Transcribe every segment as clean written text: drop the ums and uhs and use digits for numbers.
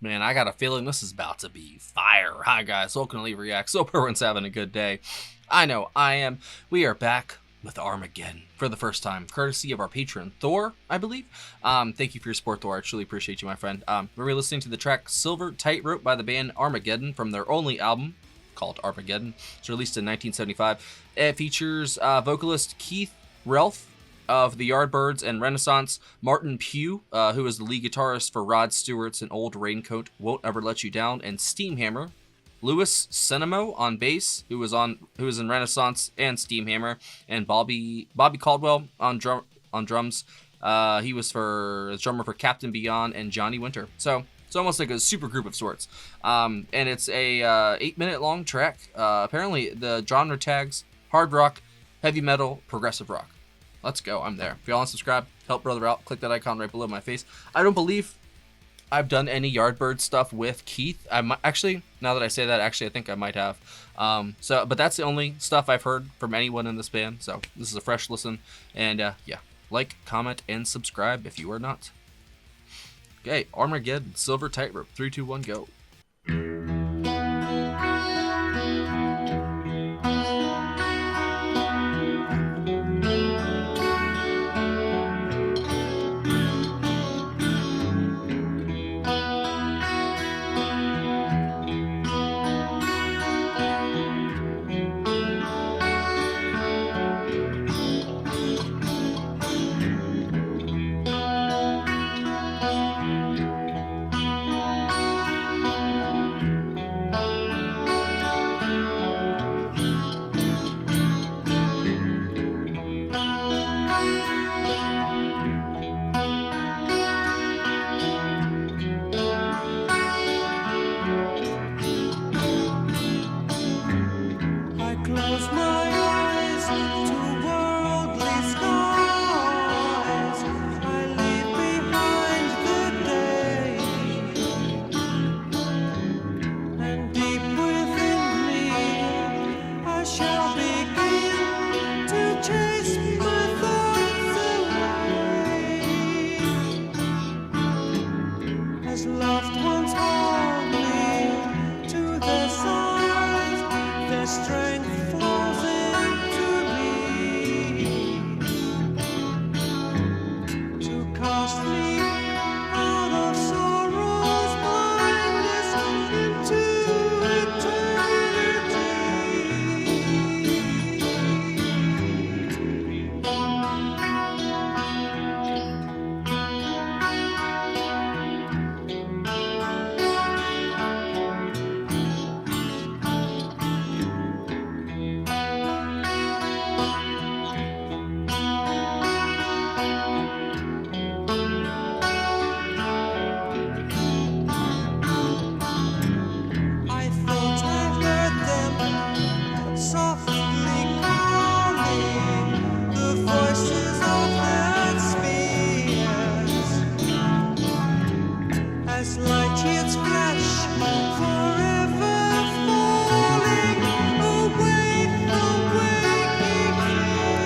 Man, I got a feeling this is about to be fire. Hi guys, welcome to Leave React. So everyone's having a good day. I know I am. We are back with Armageddon for the first time, courtesy of our patron, Thor, I believe. Thank you for your support, Thor. I truly appreciate you, my friend. We're listening to the track Silver Tightrope by the band Armageddon from their only album, called Armageddon. It's released in 1975. It features vocalist Keith Relf of the Yardbirds and Renaissance, Martin Pugh, who is the lead guitarist for Rod Stewart's An Old Raincoat Won't Ever Let You Down, and Steamhammer, Louis Cinemo on bass, who was in Renaissance and Steamhammer, and Bobby Caldwell on drums. He was as drummer for Captain Beyond and Johnny Winter. So it's almost like a super group of sorts. And it's a 8-minute long track. Apparently the genre tags hard rock, heavy metal, progressive rock. Let's go. I'm there. If y'all want to subscribe, help brother out, click that icon right below my face. I don't believe I've done any Yardbird stuff with Keith. I might, actually, now that I say that, I think I might have. But that's the only stuff I've heard from anyone in this band. So this is a fresh listen. And yeah, like, comment, and subscribe if you are not. Okay, Armageddon, Silver Tightrope, 3, 2, 1, go.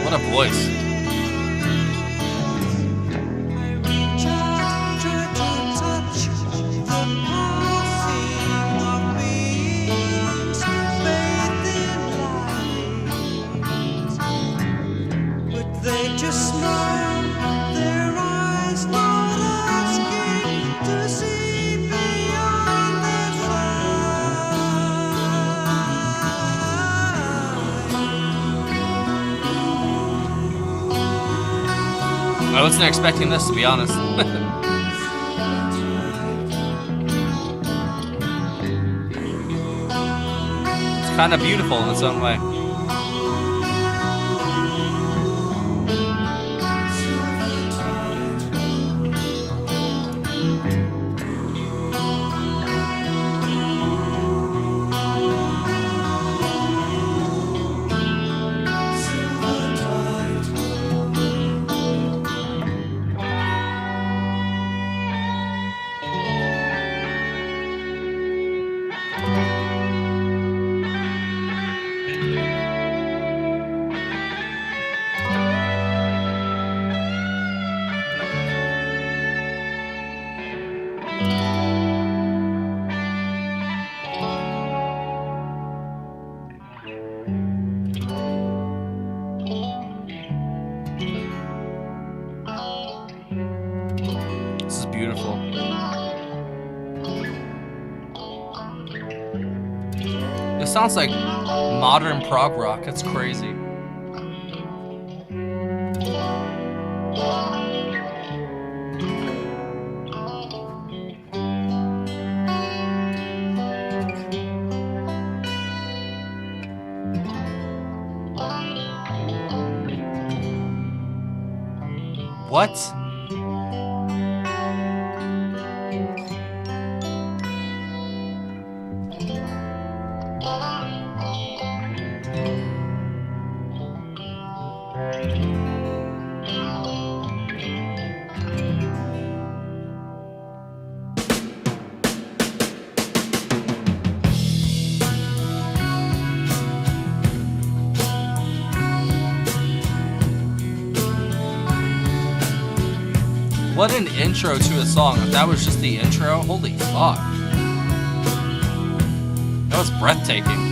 What a voice. I wasn't expecting this, to be honest. It's kind of beautiful in its own way. This sounds like modern prog rock. That's crazy. What? What an intro to a song. If that was just the intro, holy fuck. That was breathtaking.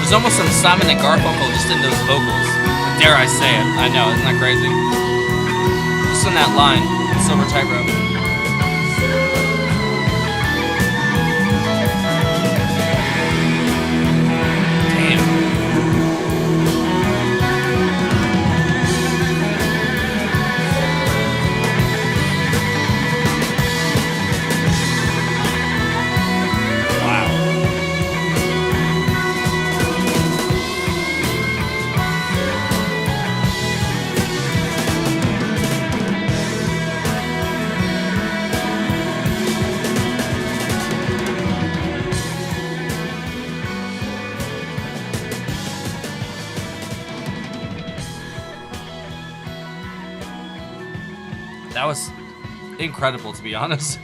There's almost some Simon and Garfunkel just in those vocals. Dare I say it? I know, isn't that crazy? Just in that line, Silver Tightrope. That was incredible, to be honest.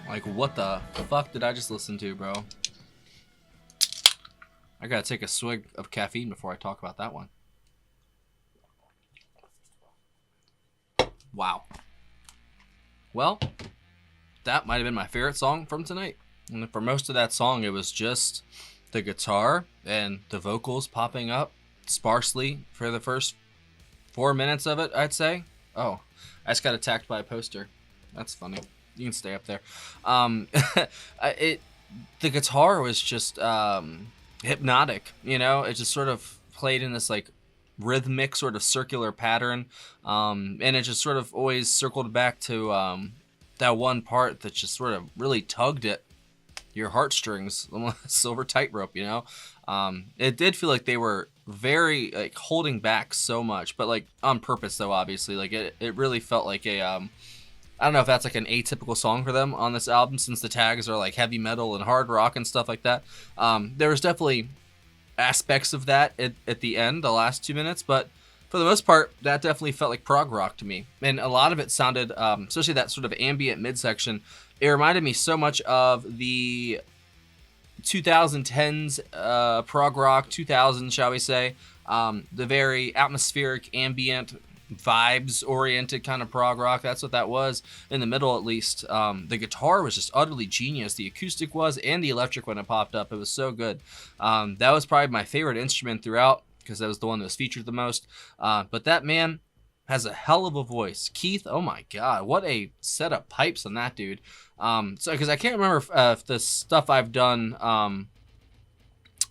Like, what the fuck did I just listen to, bro? I gotta take a swig of caffeine before I talk about that one. Wow. Well, that might have been my favorite song from tonight. And for most of that song, it was just the guitar and the vocals popping up sparsely for the first 4 minutes of it, I'd say. Oh, I just got attacked by a poster. That's funny. You can stay up there. The guitar was just hypnotic, you know? It just sort of played in this like rhythmic sort of circular pattern, and it just sort of always circled back to that one part that just sort of really tugged it your heartstrings, silver tightrope, you know. It did feel like they were very like holding back so much, but like on purpose though, obviously. Like it really felt like a I don't know if that's like an atypical song for them on this album, since the tags are like heavy metal and hard rock and stuff like that. There was definitely aspects of that at the end, the last 2 minutes, but for the most part, that definitely felt like prog rock to me. And a lot of it sounded, especially that sort of ambient midsection, it reminded me so much of the 2010s prog rock, 2000, shall we say, the very atmospheric, ambient, vibes-oriented kind of prog rock. That's what that was, in the middle at least. The guitar was just utterly genius. The acoustic was, and the electric when it popped up. It was so good. That was probably my favorite instrument throughout, because that was the one that was featured the most. But that man has a hell of a voice. Keith, oh my God, what a set of pipes on that dude. So because I can't remember if the stuff I've done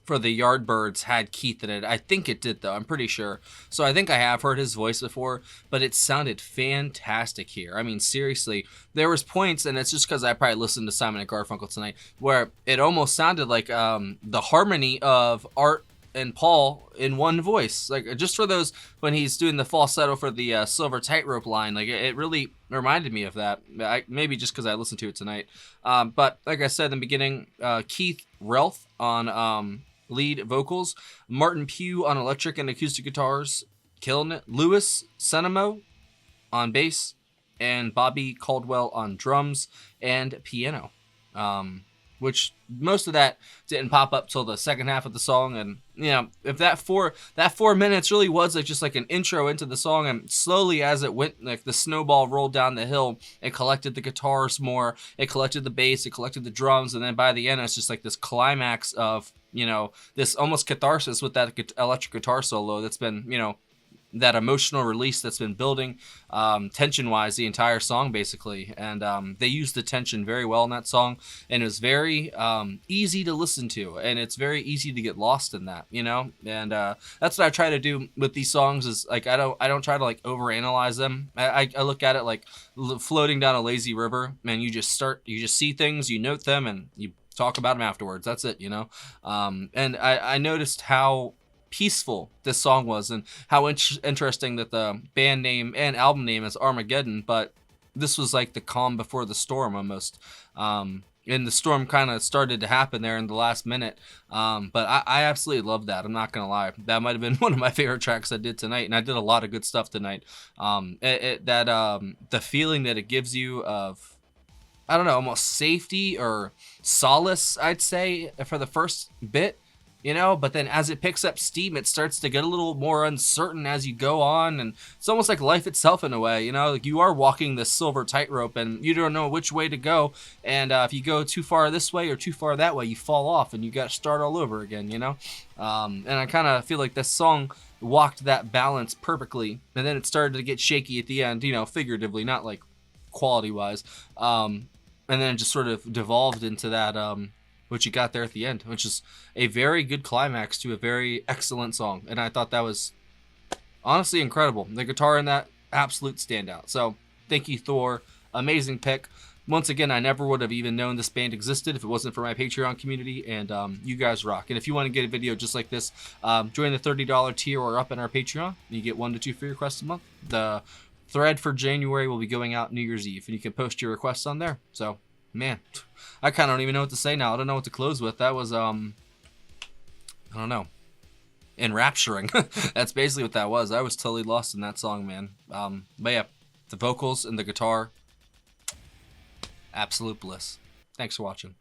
for the Yardbirds had Keith in it. I think it did, though. I'm pretty sure. So I think I have heard his voice before, but it sounded fantastic here. I mean, seriously, there was points, and it's just because I probably listened to Simon & Garfunkel tonight, where it almost sounded like the harmony of Art and Paul in one voice, like just for those when he's doing the falsetto for the silver tightrope line. Like it really reminded me of that. Maybe just because I listened to it tonight. But like I said in the beginning, Keith Relf on lead vocals, Martin Pugh on electric and acoustic guitars, killing it. Louis Senemo on bass, and Bobby Caldwell on drums and piano. Which most of that didn't pop up till the second half of the song. And you know, if that 4 minutes really was like just like an intro into the song, and slowly as it went, like the snowball rolled down the hill, it collected the guitars more, it collected the bass, it collected the drums, and then by the end it's just like this climax of, you know, this almost catharsis with that electric guitar solo that's been, you know, that emotional release that's been building tension-wise the entire song, basically. And they used the tension very well in that song, and it was very easy to listen to, and it's very easy to get lost in that, you know. And that's what I try to do with these songs, is like I don't try to like overanalyze them. I look at it like floating down a lazy river, and you just see things, you note them, and you talk about them afterwards. That's it, you know. And I noticed how peaceful this song was, and how interesting that the band name and album name is Armageddon, but this was like the calm before the storm almost. And the storm kind of started to happen there in the last minute. But I absolutely love that. I'm not gonna lie, that might have been one of my favorite tracks I did tonight, and I did a lot of good stuff tonight. The feeling that it gives you of, I don't know, almost safety or solace, I'd say, for the first bit, you know, but then as it picks up steam, it starts to get a little more uncertain as you go on, and it's almost like life itself in a way, you know, like you are walking this silver tightrope and you don't know which way to go, and if you go too far this way or too far that way, you fall off and you got to start all over again, you know. And I kind of feel like this song walked that balance perfectly, and then it started to get shaky at the end, you know, figuratively, not like quality wise, and then it just sort of devolved into that what you got there at the end, which is a very good climax to a very excellent song. And I thought that was honestly incredible. The guitar in that, absolute standout. So thank you, Thor. Amazing pick. Once again, I never would have even known this band existed if it wasn't for my Patreon community, and you guys rock. And if you want to get a video just like this, join the $30 tier or up in our Patreon. You get 1 to 2 free requests a month. The thread for January will be going out New Year's Eve, and you can post your requests on there. So, man, I kind of don't even know what to say now. I don't know what to close with. That was, I don't know, enrapturing. That's basically what that was. I was totally lost in that song, man. But yeah, the vocals and the guitar, absolute bliss. Thanks for watching.